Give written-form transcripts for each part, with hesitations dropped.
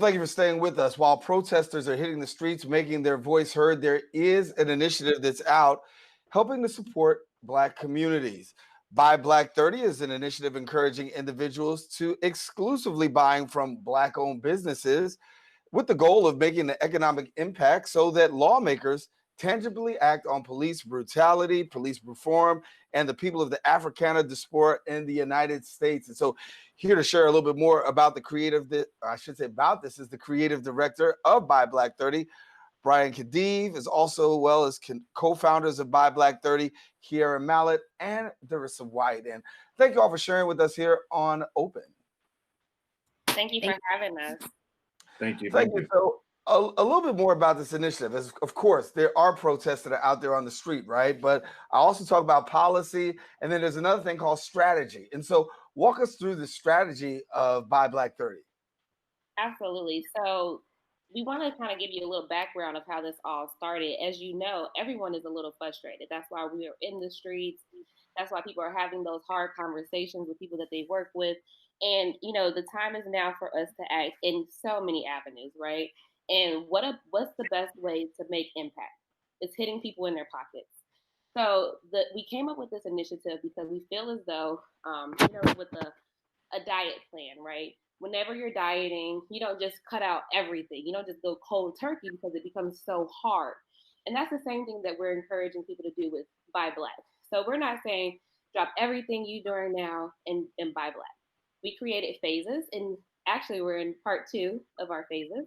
Thank you for staying with us. While protesters are hitting the streets, making their voice heard, there is an initiative that's out helping to support Black communities. Buy Black 30 is an initiative encouraging individuals to exclusively buying from Black owned businesses with the goal of making an economic impact so that lawmakers tangibly act on police brutality, police reform, and the people of the Africana diaspora in the United States. And so, here to share a little bit more about the creative, I should say about this, is the creative director of Buy Black 30. Bryan Khedive is also, well as co-founders of Buy Black 30, Kierra, Mallet, and Dorissa White. And thank you all for sharing with us here on Open. Thank you for having us. Thank you. Thank you. So a little bit more about this initiative. As, of course, there are protests that are out there on the street, right? But I also talk about policy, and then there's another thing called strategy. And so walk us through the strategy of Buy Black 30. Absolutely. So we want to kind of give you a little background of how this all started. As you know, everyone is a little frustrated. That's why we are in the streets. That's why people are having those hard conversations with people that they work with. And, you know, the time is now for us to act in so many avenues, right? And what's the best way to make impact? It's hitting people in their pockets. So we came up with this initiative because we feel as though, with a diet plan, right? Whenever you're dieting, you don't just cut out everything. You don't just go cold turkey because it becomes so hard. And that's the same thing that we're encouraging people to do with Buy Black. So we're not saying drop everything you're doing now and Buy Black. We created phases, and actually we're in part 2 of our phases.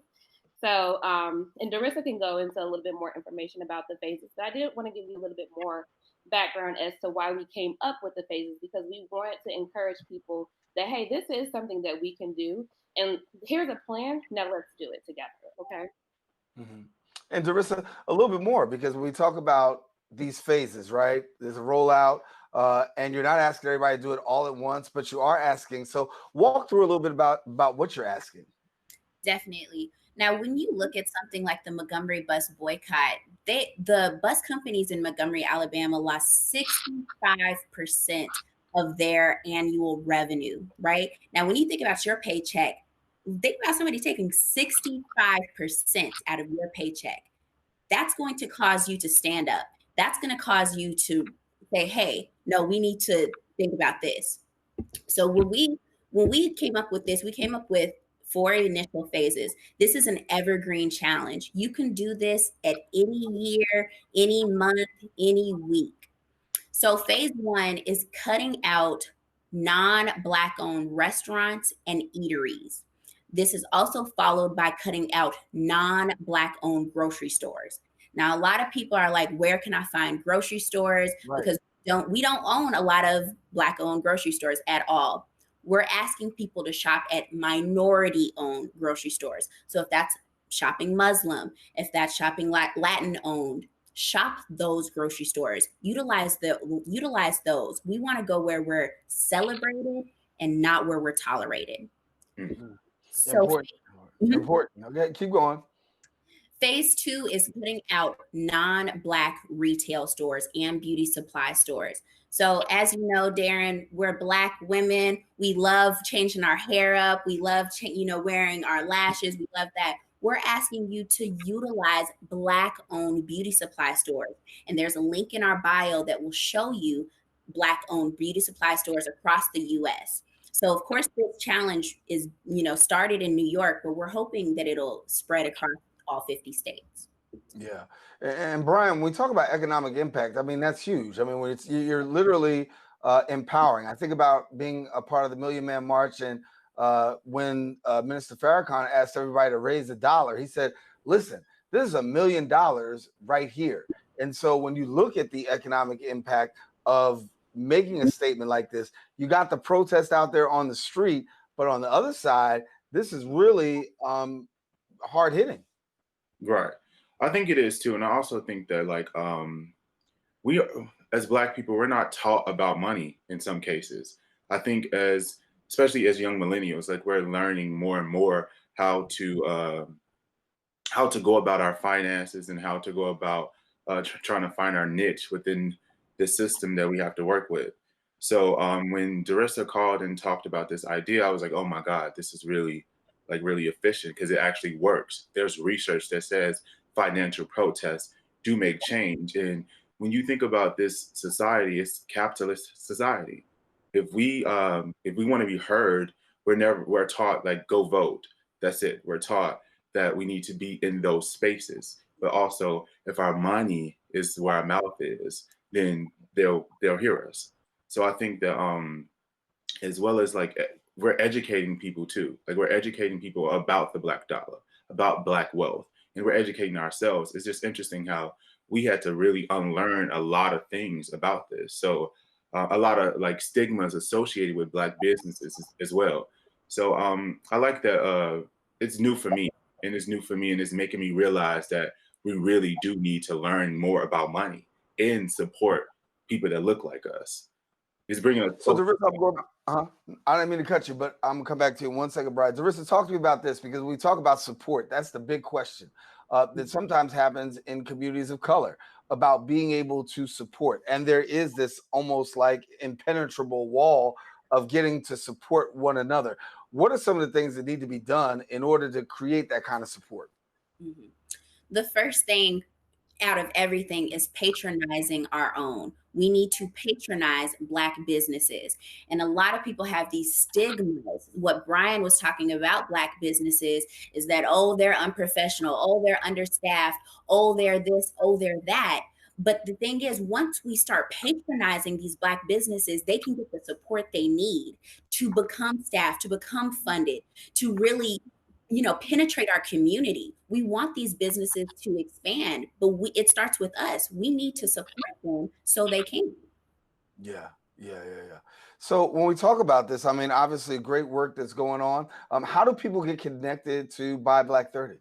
So, and Dorissa can go into a little bit more information about the phases, but I did want to give you a little bit more background as to why we came up with the phases, because we wanted to encourage people that, hey, this is something that we can do, and here's a plan, now let's do it together, okay? Mm-hmm. And Dorissa, a little bit more, because when we talk about these phases, right, there's a rollout, and you're not asking everybody to do it all at once, but you are asking. So walk through a little bit about what you're asking. Definitely. Now, when you look at something like the Montgomery bus boycott, the bus companies in Montgomery, Alabama lost 65% of their annual revenue, right? Now, when you think about your paycheck, think about somebody taking 65% out of your paycheck. That's going to cause you to stand up. That's going to cause you to say, hey, no, we need to think about this. So when we came up with this, we came up with 4 initial phases. This is an evergreen challenge. You can do this at any year, any month, any week. So phase 1 is cutting out non-Black owned restaurants and eateries. This is also followed by cutting out non-Black owned grocery stores. Now, a lot of people are like, where can I find grocery stores? Right. Because we don't own a lot of Black owned grocery stores at all. We're asking people to shop at minority-owned grocery stores. So if that's shopping Muslim, if that's shopping Latin-owned, shop those grocery stores. Utilize those. We want to go where we're celebrated and not where we're tolerated. Mm-hmm. So important. Okay, keep going. Phase 2 is putting out non-Black retail stores and beauty supply stores. So as you know, Daren, we're Black women. We love changing our hair up. We love, wearing our lashes. We love that. We're asking you to utilize Black-owned beauty supply stores. And there's a link in our bio that will show you Black-owned beauty supply stores across the U.S. So, of course, this challenge is, started in New York, but we're hoping that it'll spread across all 50 states. Yeah. And Bryan, when we talk about economic impact, I mean, that's huge. I mean, when you're literally empowering. I think about being a part of the Million Man March, and when Minister Farrakhan asked everybody to raise $1, he said, listen, this is $1 million right here. And so when you look at the economic impact of making a statement like this, you got the protest out there on the street, but on the other side, this is really hard hitting. Right. I think it is too. And I also think that we as Black people, we're not taught about money in some cases. I think especially as young millennials, we're learning more and more how to go about our finances and how to go about trying to find our niche within the system that we have to work with. So when Dorissa called and talked about this idea, I was like, oh my God, this is really like really efficient because it actually works. There's research that says financial protests do make change. And when you think about this society, it's capitalist society. If we want to be heard, we're taught like go vote. That's it. We're taught that we need to be in those spaces. But also, if our money is where our mouth is, then they'll hear us. So I think that as well as like we're educating people too. Like we're educating people about the Black dollar, about Black wealth, and we're educating ourselves. It's just interesting how we had to really unlearn a lot of things about this. So a lot of like stigmas associated with Black businesses as well. So I like that it's new for me, and it's new for me, and it's making me realize that we really do need to learn more about money and support people that look like us. It's bringing us. So Dorissa, I didn't mean to cut you, but I'm gonna come back to you in 1 second, Bryan. Dorissa, talk to me about this because when we talk about support, that's the big question that sometimes happens in communities of color about being able to support. And there is this almost like impenetrable wall of getting to support one another. What are some of the things that need to be done in order to create that kind of support? Mm-hmm. The first thing out of everything is patronizing our own. We need to patronize Black businesses. And a lot of people have these stigmas. What Bryan was talking about Black businesses is that, oh, they're unprofessional. Oh, they're understaffed. Oh, they're this. Oh, they're that. But the thing is, once we start patronizing these Black businesses, they can get the support they need to become staffed, to become funded, to really penetrate our community. We want these businesses to expand, but it starts with us. We need to support them so they can. Yeah. So when we talk about this, I mean, obviously great work that's going on. How do people get connected to Buy Black 30?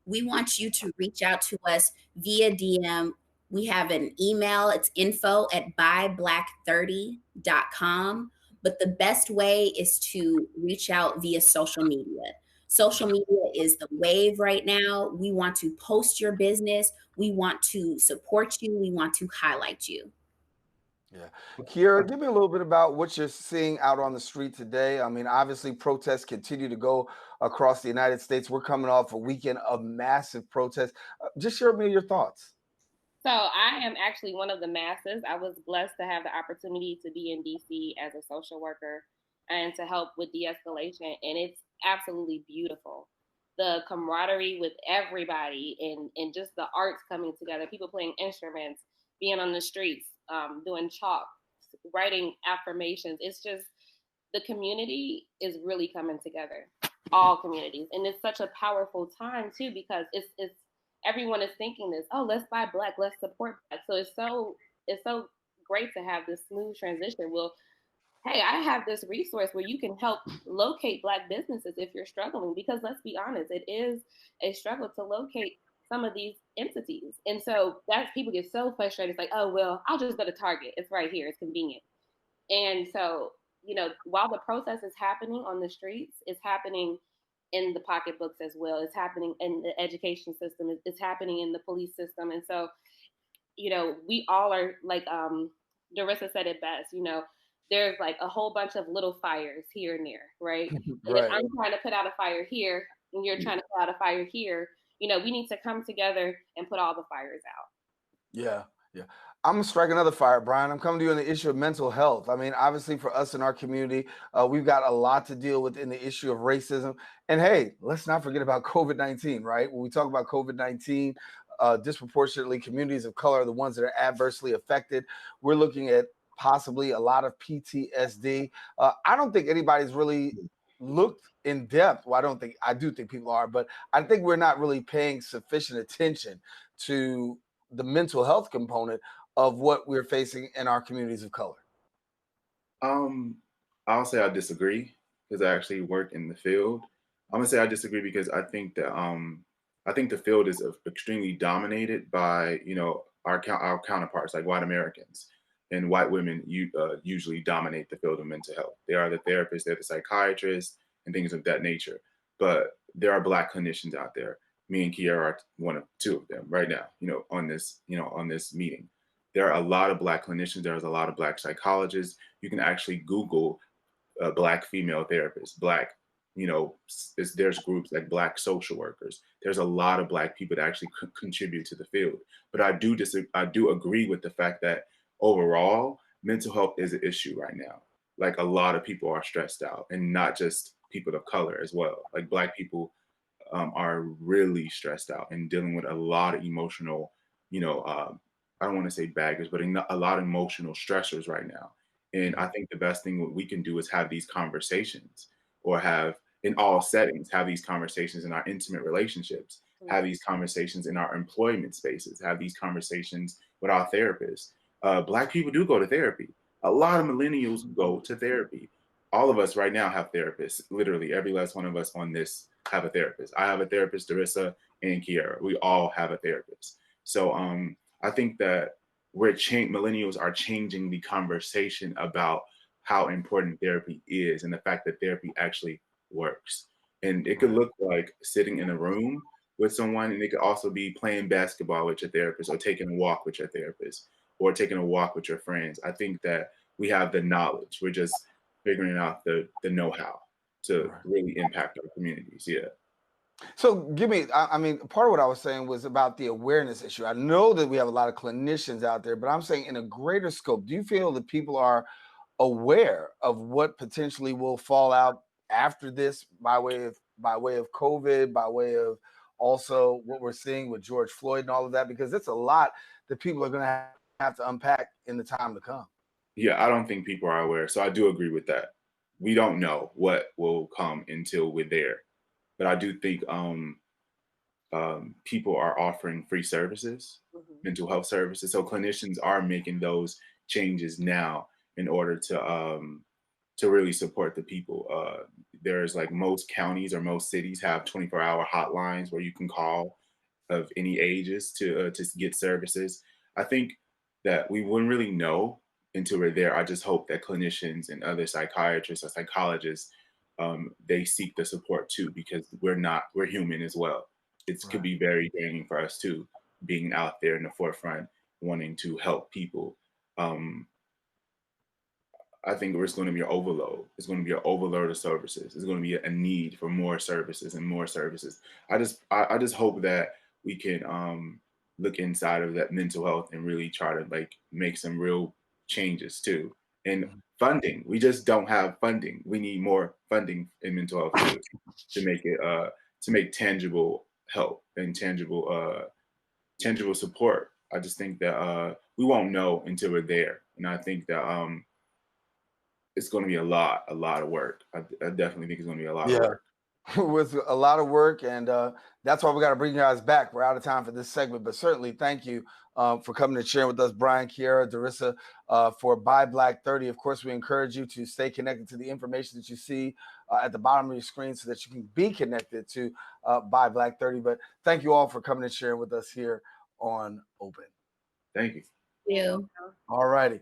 We want you to reach out to us via DM. We have an email. It's info@buyblack30.com. But the best way is to reach out via social media. Social media is the wave right now. We want to post your business. We want to support you. We want to highlight you. Yeah. Kierra, give me a little bit about what you're seeing out on the street today. I mean, obviously protests continue to go across the United States. We're coming off a weekend of massive protests. Just share with me your thoughts. So I am actually one of the masses. I was blessed to have the opportunity to be in DC as a social worker and to help with de-escalation. And it's absolutely beautiful. The camaraderie with everybody and just the arts coming together, people playing instruments, being on the streets, doing chalk, writing affirmations. It's just, the community is really coming together, all communities. And it's such a powerful time too, because it's everyone is thinking this, oh, let's buy Black, let's support Black. So it's so great to have this smooth transition. Well, hey, I have this resource where you can help locate Black businesses if you're struggling, because let's be honest, it is a struggle to locate some of these entities. And so that's, people get so frustrated. It's like, oh, well, I'll just go to Target. It's right here. It's convenient. And so, while the protest is happening on the streets, it's happening in the pocketbooks as well. It's happening in the education system. It's happening in the police system. And so, we all are like, Dorissa said it best, there's like a whole bunch of little fires here and there, right? And Right. if I'm trying to put out a fire here and you're trying to put out a fire here, we need to come together and put all the fires out. Yeah. I'm gonna strike another fire, Bryan. I'm coming to you on the issue of mental health. I mean, obviously for us in our community, we've got a lot to deal with in the issue of racism. And hey, let's not forget about COVID-19, right? When we talk about COVID-19, disproportionately communities of color are the ones that are adversely affected. We're looking at possibly a lot of PTSD. I don't think anybody's really looked in depth. Well, I do think people are, but I think we're not really paying sufficient attention to the mental health component of what we're facing in our communities of color. I'll say I disagree because I actually work in the field. I'm gonna say I disagree because I think that the field is extremely dominated by our counterparts like white Americans, and white women usually dominate the field of mental health. They are the therapists, they're the psychiatrists, and things of that nature. But there are Black clinicians out there. Me and Kierra are two of them right now, on this meeting. There are a lot of Black clinicians. There's a lot of Black psychologists. You can actually Google Black female therapists, Black you know, there's groups like Black social workers. There's a lot of Black people that actually contribute to the field. But I do agree with the fact that overall, mental health is an issue right now. Like a lot of people are stressed out, and not just people of color as well. Like Black people are really stressed out and dealing with a lot of emotional, you know, I don't want to say baggage, but a lot of emotional stressors right now. And I think the best thing what we can do is have these conversations, or have in all settings, have these conversations in our intimate relationships, have these conversations in our employment spaces, have these conversations with our therapists. Black people do go to therapy. A lot of millennials go to therapy. All of us right now have therapists. Literally every last one of us on this have a therapist. I have a therapist, Dorissa and Kierra. We all have a therapist. So I think that millennials are changing the conversation about how important therapy is, and the fact that therapy actually works. And it could look like sitting in a room with someone, and it could also be playing basketball with your therapist, or taking a walk with your therapist, or taking a walk with your friends. I think that we have the knowledge. We're just figuring out the know-how to really impact our communities. Yeah. So I mean, part of what I was saying was about the awareness issue. I know that we have a lot of clinicians out there, but I'm saying in a greater scope, do you feel that people are aware of what potentially will fall out after this by way of COVID, by way of also what we're seeing with George Floyd and all of that? Because it's a lot that people are going to have to unpack in the time to come. Yeah, I don't think people are aware. So I do agree with that. We don't know what will come until we're there. But I do think people are offering free services, mental health services. So clinicians are making those changes now in order to really support the people. There's like most counties or most cities have 24-hour hotlines where you can call of any ages to get services. I think that we wouldn't really know until we're there. I just hope that clinicians and other psychiatrists or psychologists they seek the support too, because we're human as well. It could be very draining for us too, being out there in the forefront, wanting to help people. I think it's going to be an overload. It's going to be an overload of services. It's going to be a need for more services and more services. I just hope that we can look inside of that mental health and really try to like make some real changes too. And funding, we just don't have funding. We need more funding in mental health too, to make it to make tangible help and tangible support. I just think that we won't know until we're there, and I think that it's going to be a lot of work. I definitely think it's going to be a lot of work. With a lot of work, and that's why we got to bring you guys back. We're out of time for this segment, but certainly thank you for coming and sharing with us, Bryan, Kierra, Dorissa, for Buy Black 30. Of course, we encourage you to stay connected to the information that you see at the bottom of your screen so that you can be connected to Buy Black 30. But thank you all for coming and sharing with us here on Open. Thank you. Thank you. All righty.